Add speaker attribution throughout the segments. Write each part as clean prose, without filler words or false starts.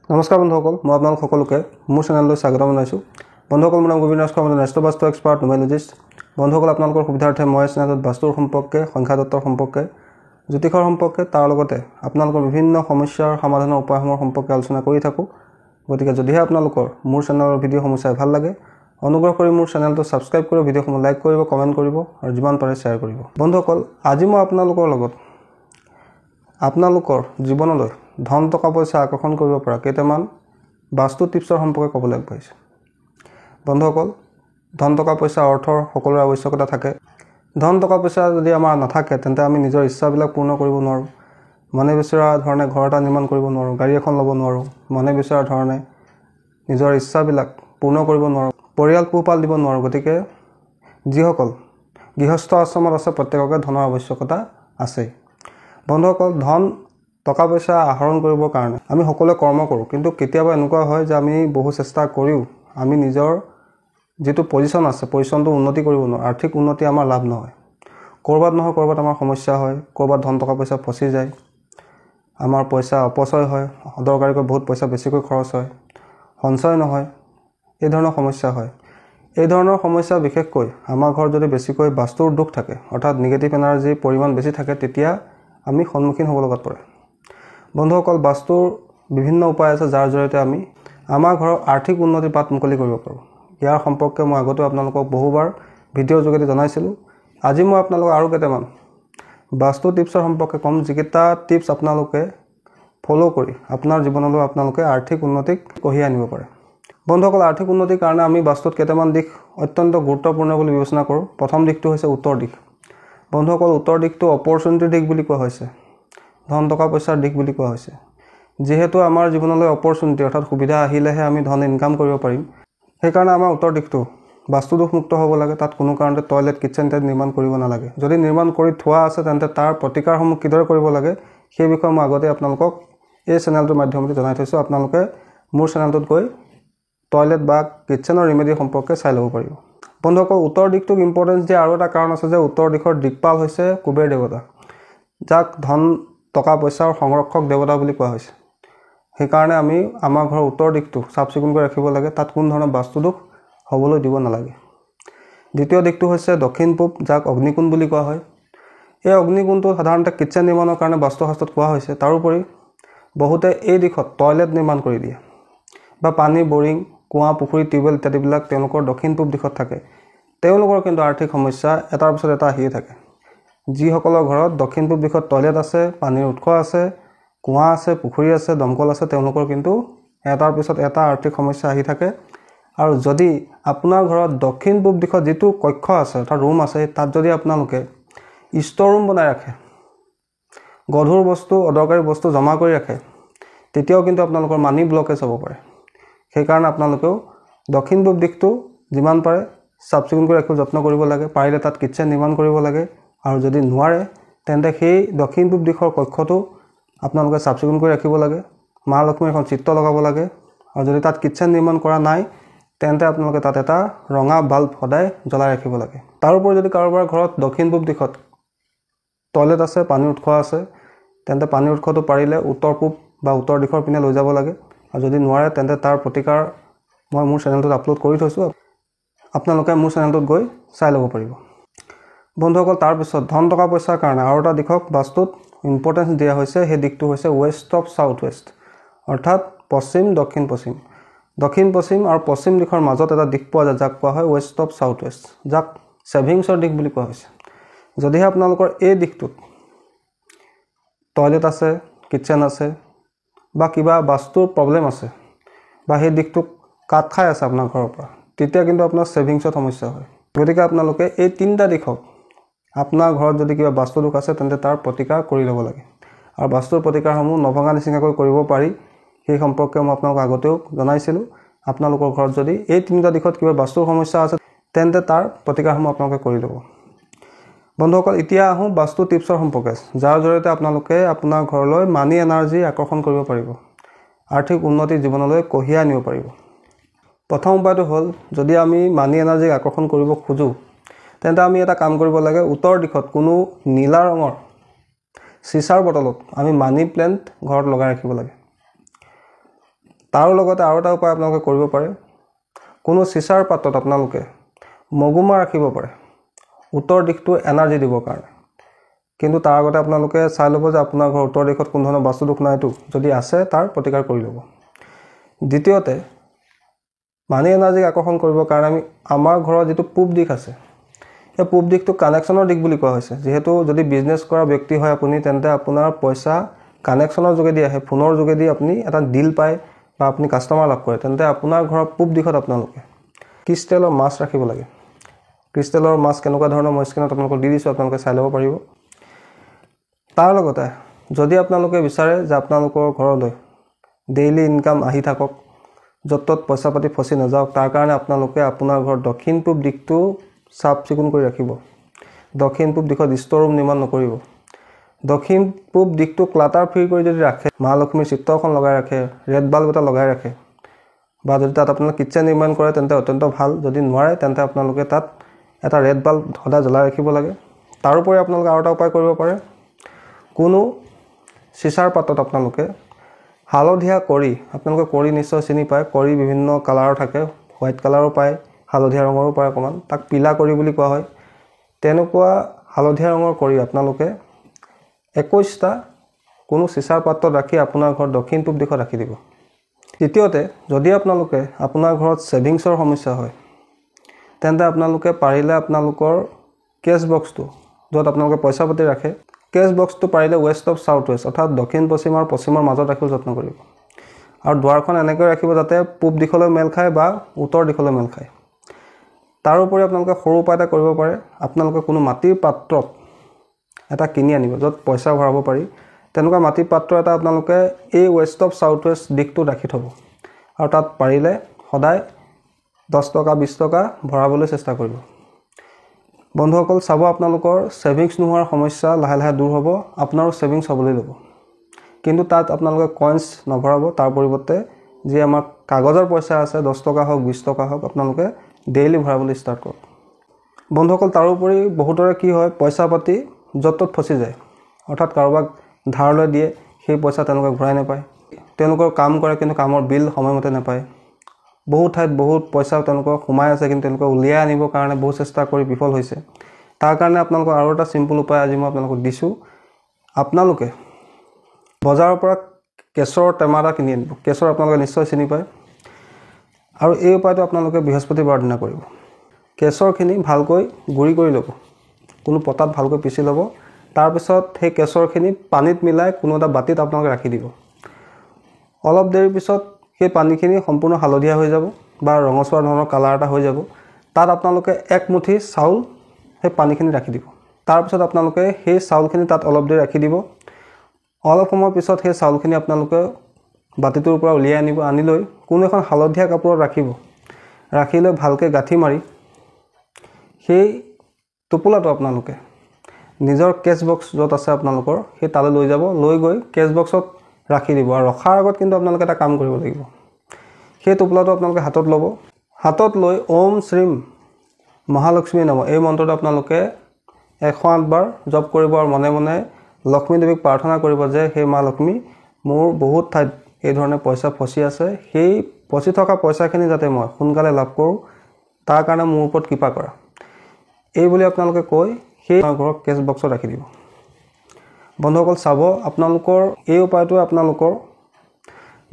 Speaker 1: নমস্কাৰ বন্ধুসকল, মই আপোনালোক সকলোকে মোৰ চেনেললৈ স্বাগতম জনাইছোঁ। বন্ধুসকল, মোৰ নাম গোবিন্দ ৰাজখোৱা, মই নেষ্ট বাস্তু এক্সপাৰ্ট নুমেৰলজিষ্ট। বন্ধুসকল, আপোনালোকৰ সুবিধাৰ্থে মই চেনেলত বাস্তুৰ সম্পৰ্কে, সংখ্যাতত্বৰ সম্পৰ্কে, জ্যোতিষৰ সম্পৰ্কে, তাৰ লগতে আপোনালোকৰ বিভিন্ন সমস্যাৰ সমাধানৰ উপায়সমূহৰ সম্পৰ্কে আলোচনা কৰি থাকোঁ। গতিকে যদিহে আপোনালোকৰ মোৰ চেনেলৰ ভিডিঅ'সমূহ চাই ভাল লাগে, অনুগ্ৰহ কৰি মোৰ চেনেলটো ছাবস্ক্ৰাইব কৰি ভিডিঅ'সমূহ লাইক কৰিব, কমেণ্ট কৰিব আৰু যিমান পাৰে শ্বেয়াৰ কৰিব। বন্ধুসকল, আজি মই আপোনালোকৰ লগত আপোনালোকৰ জীৱনলৈ ধন টকা পইচা আকৰ্ষণ কৰিব পৰা কেইটামান বাস্তু টিপছৰ সম্পৰ্কে ক'বলৈ আগবাঢ়িছোঁ। বন্ধুসকল, ধন টকা পইচা অৰ্থৰ সকলোৰে আৱশ্যকতা থাকে। ধন টকা পইচা যদি আমাৰ নাথাকে তেন্তে আমি নিজৰ ইচ্ছাবিলাক পূৰ্ণ কৰিব নোৱাৰোঁ। মনে বিচৰা ধৰণে ঘৰ এটা নিৰ্মাণ কৰিব নোৱাৰোঁ, গাড়ী এখন ল'ব নোৱাৰোঁ, মনে বিচৰা ধৰণে নিজৰ ইচ্ছাবিলাক পূৰ্ণ কৰিব নোৱাৰোঁ, পৰিয়াল পোহপাল দিব নোৱাৰোঁ। গতিকে যিসকল গৃহস্থ আশ্ৰমত আছে প্ৰত্যেককে ধনৰ আৱশ্যকতা আছেই। বন্ধুসকল, ধন টকা পইচা আহৰণ কৰিবৰ কাৰণে আমি সকলোৱে কৰ্ম কৰোঁ, কিন্তু কেতিয়াবা এনেকুৱা হয় যে আমি বহু চেষ্টা কৰিও আমি নিজৰ যিটো পজিশ্যন আছে পজিশ্যনটো উন্নতি কৰিব নোৱাৰোঁ, আৰ্থিক উন্নতি আমাৰ লাভ নহয়। ক'ৰবাত নহয় ক'ৰবাত আমাৰ সমস্যা হয়, ক'ৰবাত ধন টকা পইচা ফচি যায়, আমাৰ পইচা অপচয় হয়, অদৰকাৰীকৈ বহুত পইচা বেছিকৈ খৰচ হয়, সঞ্চয় নহয়, এই ধৰণৰ সমস্যা হয়। এই ধৰণৰ সমস্যা বিশেষকৈ আমাৰ ঘৰত যদি বেছিকৈ বাস্তুৰ দোষ থাকে, অৰ্থাৎ নিগেটিভ এনাৰ্জিৰ পৰিমাণ বেছি থাকে, তেতিয়া আমি সন্মুখীন হ'ব লগাত পৰে। বন্ধুসকল, বাস্তুৰ বিভিন্ন উপায় আছে যাৰ জৰিয়তে আমি আমাৰ ঘৰৰ আৰ্থিক উন্নতিৰ বাট মুকলি কৰিব পাৰোঁ। ইয়াৰ সম্পৰ্কে মই আগতেও আপোনালোকক বহুবাৰ ভিডিঅ'ৰ যোগেদি জনাইছিলোঁ। আজি মই আপোনালোকক আৰু কেইটামান বাস্তু টিপছৰ সম্পৰ্কে ক'ম, যিকেইটা টিপছ আপোনালোকে ফ'ল' কৰি আপোনাৰ জীৱনলৈ আপোনালোকে আৰ্থিক উন্নতিক কঢ়িয়াই আনিব পাৰে। বন্ধুসকল, আৰ্থিক উন্নতিৰ কাৰণে আমি বাস্তুত কেইটামান দিশ অত্যন্ত গুৰুত্বপূৰ্ণ বুলি বিবেচনা কৰোঁ। প্ৰথম দিশটো হৈছে উত্তৰ দিশ। বন্ধুসকল, উত্তৰ দিশটো অপৰচুনিটিৰ দিশ বুলি কোৱা হৈছে, ধন টকা পইচাৰ দিশ বুলি কোৱা হৈছে। যিহেতু আমাৰ জীৱনলৈ অপৰচুনিটি অৰ্থাৎ সুবিধা আহিলেহে আমি ধন ইনকাম কৰিব পাৰিম, সেইকাৰণে আমাৰ উত্তৰ দিশটো বাস্তুদোষমুক্ত হ'ব লাগে। তাত কোনো কাৰণতে টয়লেট কিটচেন টাইপ নিৰ্মাণ কৰিব নালাগে। যদি নিৰ্মাণ কৰি থোৱা আছে তেন্তে তাৰ প্ৰতিকাৰসমূহ কিদৰে কৰিব লাগে সেই বিষয়ে মই আগতে আপোনালোকক এই চেনেলটোৰ মাধ্যমেৰে জনাই থৈছোঁ। আপোনালোকে মোৰ চেনেলটোত গৈ টয়লেট বা কিটচেনৰ ৰিমেডি সম্পৰ্কে চাই ল'ব পাৰিব। বন্ধুসকল, উত্তৰ দিশটোক ইম্পৰ্টেঞ্চ দিয়া আৰু এটা কাৰণ আছে যে উত্তৰ দিশৰ দিকপাল হৈছে কুবেৰ দেৱতা, যাক ধন টকা পইচাৰ সংৰক্ষক দেৱতা বুলি কোৱা হৈছে। সেইকাৰণে আমি আমাৰ ঘৰৰ উত্তৰ দিশটো চাফ চিকুণকৈ ৰাখিব লাগে, তাত কোনো ধৰণৰ বাস্তুদোষ হ'বলৈ দিব নালাগে। দ্বিতীয় দিশটো হৈছে দক্ষিণ পূব, যাক অগ্নিকোণ বুলি কোৱা হয়। এই অগ্নিকোণটো সাধাৰণতে কিটচেন নিৰ্মাণৰ কাৰণে বাস্তুশাস্ত্ৰত কোৱা হৈছে। তাৰোপৰি বহুতে এই দিশত টয়লেট নিৰ্মাণ কৰি দিয়ে বা পানী বৰিং, কুঁৱা, পুখুৰী, টিউবৱেল ইত্যাদিবিলাক তেওঁলোকৰ দক্ষিণ পূব দিশত থাকে। তেওঁলোকৰ কিন্তু আৰ্থিক সমস্যা এটাৰ পিছত এটা আহিয়ে থাকে। যিসকলৰ ঘৰত দক্ষিণ পূব দিশত টয়লেট আছে, পানীৰ উৎস আছে, কুঁৱা আছে, পুখুৰী আছে, দমকল আছে, তেওঁলোকৰ কিন্তু এটাৰ পিছত এটা আৰ্থিক সমস্যা আহি থাকে। আৰু যদি আপোনাৰ ঘৰত দক্ষিণ পূব দিশত যিটো কক্ষ আছে অৰ্থাৎ ৰুম আছে, তাত যদি আপোনালোকে ষ্ট'ৰ ৰুম বনাই ৰাখে, গধুৰ বস্তু অদৰকাৰী বস্তু জমা কৰি ৰাখে, তেতিয়াও কিন্তু আপোনালোকৰ মানি ব্লকেজ হ'ব পাৰে। সেইকাৰণে আপোনালোকেও দক্ষিণ পূব দিশটো যিমান পাৰে চাফ চিকুণকৈ ৰাখিব যত্ন কৰিব লাগে। পাৰিলে তাত কিটচেন নিৰ্মাণ কৰিব লাগে, আৰু যদি নোৱাৰে তেন্তে সেই দক্ষিণ পূব দিশৰ কক্ষটো আপোনালোকে চাফ চিকুণ কৰি ৰাখিব লাগে। মা লক্ষ্মীৰ এখন চিত্ৰ লগাব লাগে। আৰু যদি তাত কিটচেন নিৰ্মাণ কৰা নাই তেন্তে আপোনালোকে তাত এটা ৰঙা বাল্ব সদায় জ্বলাই ৰাখিব লাগে। তাৰোপৰি যদি কাৰোবাৰ ঘৰত দক্ষিণ পূব দিশত টয়লেট আছে, পানীৰ উৎস আছে, তেন্তে পানীৰ উৎসটো পাৰিলে উত্তৰ পূব বা উত্তৰ দিশৰ পিনে লৈ যাব লাগে। আৰু যদি নোৱাৰে তেন্তে তাৰ প্ৰতিকাৰ মই মোৰ চেনেলটোত আপলোড কৰি থৈছোঁ, আপোনালোকে মোৰ চেনেলটোত গৈ চাই ল'ব পাৰিব। বন্ধুসকল, তাৰপিছত ধন টকা পইচাৰ কাৰণে আৰু এটা দিশক বাস্তুত ইম্পৰ্টেঞ্চ দিয়া হৈছে, সেই দিশটো হৈছে ৱেষ্ট অফ চাউথ ৱেষ্ট, অৰ্থাৎ পশ্চিম দক্ষিণ পশ্চিম। দক্ষিণ পশ্চিম আৰু পশ্চিম দিশৰ মাজত এটা দিশ পোৱা যায়, যাক কোৱা হয় ৱেষ্ট অফ চাউথ ৱেষ্ট, যাক ছেভিংছৰ দিশ বুলি কোৱা হৈছে। যদিহে আপোনালোকৰ এই দিশটোত টয়লেট আছে, কিটচেন আছে বা কিবা বাস্তুৰ প্ৰব্লেম আছে বা সেই দিশটোক কাট খাই আছে আপোনাৰ ঘৰৰ পৰা, তেতিয়া কিন্তু আপোনাৰ ছেভিংছত সমস্যা হয়। গতিকে আপোনালোকে এই তিনিটা দিশক আপোনাৰ ঘৰত যদি কিবা বাস্তু দোষ আছে তেন্তে তাৰ প্ৰতিকাৰ কৰি ল'ব লাগে। আৰু বাস্তুৰ প্ৰতিকাৰসমূহ নভঙা নিচিঙাকৈ কৰিব পাৰি, সেই সম্পৰ্কে মই আপোনালোকক আগতেও জনাইছিলোঁ। আপোনালোকৰ ঘৰত যদি এই তিনিটা দিশত কিবা বাস্তুৰ সমস্যা আছে তেন্তে তাৰ প্ৰতিকাৰসমূহ আপোনালোকে কৰি ল'ব। বন্ধুসকল, এতিয়া আহোঁ বাস্তু টিপছৰ সম্পৰ্কে, যাৰ জৰিয়তে আপোনালোকে আপোনাৰ ঘৰলৈ মানি এনাৰ্জি আকৰ্ষণ কৰিব পাৰিব, আৰ্থিক উন্নতি জীৱনলৈ কঢ়িয়াই আনিব পাৰিব। প্ৰথম উপায়টো হ'ল, যদি আমি মানি এনাৰ্জিক আকৰ্ষণ কৰিব খোজোঁ তেন্তে আমি এটা কাম কৰিব লাগে। উত্তৰ দিশত কোনো নীলা ৰঙৰ চিচাৰ বটলত আমি মানি প্লেণ্ট ঘৰত লগাই ৰাখিব লাগে। তাৰ লগতে আৰু এটা উপায় আপোনালোকে কৰিব পাৰে, কোনো চিচাৰ পাত্ৰত আপোনালোকে মগুমাহ ৰাখিব পাৰে উত্তৰ দিশটো এনাৰ্জি দিবৰ কাৰণে। কিন্তু তাৰ আগতে আপোনালোকে চাই ল'ব যে আপোনাৰ ঘৰৰ উত্তৰ দিশত কোনো ধৰণৰ বাস্তু দোষ নাইতো, যদি আছে তাৰ প্ৰতিকাৰ কৰি ল'ব। দ্বিতীয়তে, মানি এনাৰ্জিক আকৰ্ষণ কৰিবৰ কাৰণে আমি আমাৰ ঘৰৰ যিটো পূব দিশ আছে, এই পূব দিশটো কানেকশ্যনৰ দিশ বুলি কোৱা হৈছে। যিহেতু যদি বিজনেছ কৰা ব্যক্তি হয় আপুনি, তেন্তে আপোনাৰ পইচা কানেকশ্যনৰ যোগেদি আহে, ফোনৰ যোগেদি আপুনি এটা ডিল পায় বা আপুনি কাষ্টমাৰ লাভ কৰে, তেন্তে আপোনাৰ ঘৰৰ পূব দিশত আপোনালোকে ক্ৰিষ্টেলৰ মাছ ৰাখিব লাগে। ক্ৰিষ্টেলৰ মাছ কেনেকুৱা ধৰণৰ মই স্ক্ৰীনত আপোনালোকক দি দিছোঁ, আপোনালোকে চাই ল'ব পাৰিব। তাৰ লগতে যদি আপোনালোকে বিচাৰে যে আপোনালোকৰ ঘৰলৈ ডেইলি ইনকাম আহি থাকক, য'ত ত'ত পইচা পাতি ফচি নাযাওক, তাৰ কাৰণে আপোনালোকে আপোনাৰ ঘৰৰ দক্ষিণ পূব দিশটো চাফ চিকুণ কৰি ৰাখিব। দক্ষিণ পূব দিশত ষ্ট'ৰ ৰুম নিৰ্মাণ নকৰিব। দক্ষিণ পূব দিশটো ক্লাটাৰ ফ্ৰী কৰি যদি ৰাখে, মা লক্ষ্মীৰ চিত্ৰ এখন লগাই ৰাখে, ৰেড বাল্ব এটা লগাই ৰাখে, বা যদি তাত আপোনালোকে কিটচেন নিৰ্মাণ কৰে তেন্তে অত্যন্ত ভাল। যদি নোৱাৰে তেন্তে আপোনালোকে তাত এটা ৰেড বাল্ব সদায় জ্বলাই ৰাখিব লাগে। তাৰোপৰি আপোনালোকে আৰু এটা উপায় কৰিব পাৰে, কোনো চিচাৰ পাত্ৰত আপোনালোকে হালধীয়া কৰি, আপোনালোকে কৰি নিশ্চয় চিনি পায়, কৰি বিভিন্ন কালাৰৰ থাকে, হোৱাইট কালাৰো পায়, হালধীয়া ৰঙৰো পায় অকণমান, তাক পিলা কৰি বুলি কোৱা হয়। তেনেকুৱা হালধীয়া ৰঙৰ কৰি আপোনালোকে 21টা কোনো চিচাৰ পাত্ৰত ৰাখি আপোনাৰ ঘৰত দক্ষিণ পূব দিশত ৰাখি দিব। তৃতীয়তে, যদি আপোনালোকে আপোনাৰ ঘৰত ছেভিংছৰ সমস্যা হয়, তেন্তে আপোনালোকে পাৰিলে আপোনালোকৰ কেছ বক্সটো, য'ত আপোনালোকে পইচা পাতি ৰাখে, কেছ বক্সটো পাৰিলে ৱেষ্ট অফ চাউথ ৱেষ্ট, অৰ্থাৎ দক্ষিণ পশ্চিম আৰু পশ্চিমৰ মাজত ৰাখিব যত্ন কৰিব। আৰু দুৱাৰখন এনেকৈ ৰাখিব যাতে পূব দিশলৈ মেল খায় বা উত্তৰ দিশলৈ মেল খায়। তাৰোপৰি আপোনালোকে সৰু উপায় এটা কৰিব পাৰে, আপোনালোকে কোনো মাটিৰ পাত্ৰত এটা কিনি আনিব, য'ত পইচা ভৰাব পাৰি। তেনেকুৱা মাটিৰ পাত্ৰ এটা আপোনালোকে এই ৱেষ্ট অফ চাউথ ৱেষ্ট দিশটোত ৰাখি থ'ব, আৰু তাত পাৰিলে সদায় 10 টকা 20 টকা ভৰাবলৈ চেষ্টা কৰিব। বন্ধুসকল, চাব আপোনালোকৰ ছেভিংছ নোহোৱাৰ সমস্যা লাহে লাহে দূৰ হ'ব, আপোনাৰো ছেভিংছ হ'বলৈ ল'ব। কিন্তু তাত আপোনালোকে কইনছ নভৰাব, তাৰ পৰিৱৰ্তে যি আমাৰ কাগজৰ পইচা আছে, 10 টকা হওক 20 টকা হওক, আপোনালোকে ডেইলি ভৰাবলৈ ষ্টাৰ্ট কৰক। বন্ধুসকল, তাৰোপৰি বহুতৰে কি হয়, পইচা পাতি য'ত ত'ত ফচি যায়, অৰ্থাৎ কাৰোবাক ধাৰলৈ দিয়ে, সেই পইচা তেওঁলোকে ঘূৰাই নাপায়। তেওঁলোকৰ কাম কৰে কিন্তু কামৰ বিল সময়মতে নাপায়। বহুত ঠাইত বহুত পইচা তেওঁলোকৰ সোমাই আছে, কিন্তু তেওঁলোকে উলিয়াই আনিবৰ কাৰণে বহুত চেষ্টা কৰি বিফল হৈছে। তাৰ কাৰণে আপোনালোকৰ আৰু এটা চিম্পুল উপায় আজি মই আপোনালোকক দিছোঁ। আপোনালোকে বজাৰৰ পৰা কেশৰৰ টেমা এটা কিনি আনিব। কেশৰ আপোনালোকে নিশ্চয় চিনি পায়। আৰু এই উপায়টো আপোনালোকে বৃহস্পতিবাৰৰ দিনা কৰিব। কেশৰখিনি ভালকৈ গুড়ি কৰি ল'ব, কোনো পটাত ভালকৈ পিচি ল'ব। তাৰপিছত সেই কেশৰখিনি পানীত মিলাই কোনো এটা বাতিত আপোনালোকে ৰাখি দিব। অলপ দেৰিৰ পিছত সেই পানীখিনি সম্পূৰ্ণ হালধীয়া হৈ যাব বা ৰঙচুৱা ধৰণৰ কালাৰ এটা হৈ যাব। তাত আপোনালোকে এক মুঠি চাউল সেই পানীখিনি ৰাখি দিব। তাৰপিছত আপোনালোকে সেই চাউলখিনি তাত অলপ দেৰি ৰাখি দিব। অলপ সময়ৰ পিছত সেই চাউলখিনি আপোনালোকে বাতিটোৰ পৰা উলিয়াই আনিব। আনি লৈ কোনো এখন হালধীয়া কাপোৰত ৰাখিব। ৰাখি লৈ ভালকৈ গাঁঠি মাৰি সেই টোপোলাটো আপোনালোকে নিজৰ কেছ বক্স য'ত আছে আপোনালোকৰ, সেই তালৈ লৈ যাব। লৈ গৈ কেছ বক্সত ৰাখি দিব। আৰু ৰখাৰ আগত কিন্তু আপোনালোকে এটা কাম কৰিব লাগিব। সেই টোপোলাটো আপোনালোকে হাতত ল'ব। হাতত লৈ ওম শ্ৰীম মহালক্ষ্মী নম এই মন্ত্ৰটো আপোনালোকে 108 বাৰ জপ কৰিব আৰু মনে মনে লক্ষ্মী দেৱীক প্ৰাৰ্থনা কৰিব যে হে মা লক্ষ্মী, মোৰ বহুত ঠাইত এই ধৰণে পইচা ফচি আছে, সেই ফচি থকা পইচাখিনি যাতে মই সোনকালে লাভ কৰোঁ, তাৰ কাৰণে মোৰ ওপৰত কৃপা কৰা। এই বুলি আপোনালোকে কৈ সেই ঘৰৰ কেছ বক্সত ৰাখি দিব। বন্ধুসকল, চাব আপোনালোকৰ এই উপায়টোৱে আপোনালোকৰ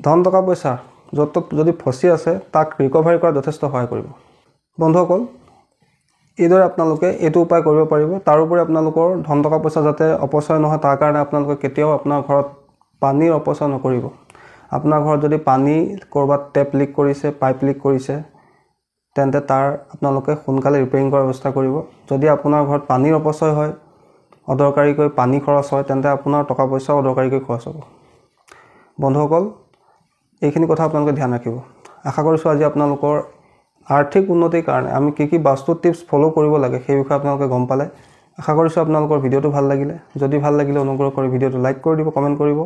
Speaker 1: ধন টকা পইচা য'ত ত'ত যদি ফচি আছে তাক ৰিকভাৰী কৰাত যথেষ্ট সহায় কৰিব। বন্ধুসকল, এইদৰে আপোনালোকে এইটো উপায় কৰিব পাৰিব। তাৰোপৰি আপোনালোকৰ ধন টকা পইচা যাতে অপচয় নহয়, তাৰ কাৰণে আপোনালোকে কেতিয়াও আপোনাৰ ঘৰত পানীৰ অপচয় নকৰিব। আপোনাৰ ঘৰত যদি পানী ক'ৰবাত টেপ লিক কৰিছে, পাইপ লিক কৰিছে, তেন্তে তাৰ আপোনালোকে সোনকালে ৰিপেয়াৰিং কৰাৰ ব্যৱস্থা কৰিব। যদি আপোনাৰ ঘৰত পানীৰ অপচয় হয়, অদৰকাৰীকৈ পানী খৰচ হয়, তেন্তে আপোনাৰ টকা পইচাও অদৰকাৰীকৈ খৰচ হ'ব। বন্ধুসকল, এইখিনি কথা আপোনালোকে ধ্যান ৰাখিব। আশা কৰিছোঁ আজি আপোনালোকৰ আৰ্থিক উন্নতিৰ কাৰণে আমি কি বাস্তু টিপছ ফ'ল' কৰিব লাগে সেই বিষয়ে আপোনালোকে গম পালে। আশা কৰিছোঁ আপোনালোকৰ ভিডিঅ'টো ভাল লাগিলে। যদি ভাল লাগিলে অনুগ্ৰহ কৰি ভিডিঅ'টো লাইক কৰি দিব, কমেণ্ট কৰিব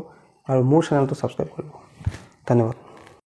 Speaker 1: আৰু মোৰ চেনেলটো ছাবস্ক্ৰাইব কৰিব। ধন্যবাদ।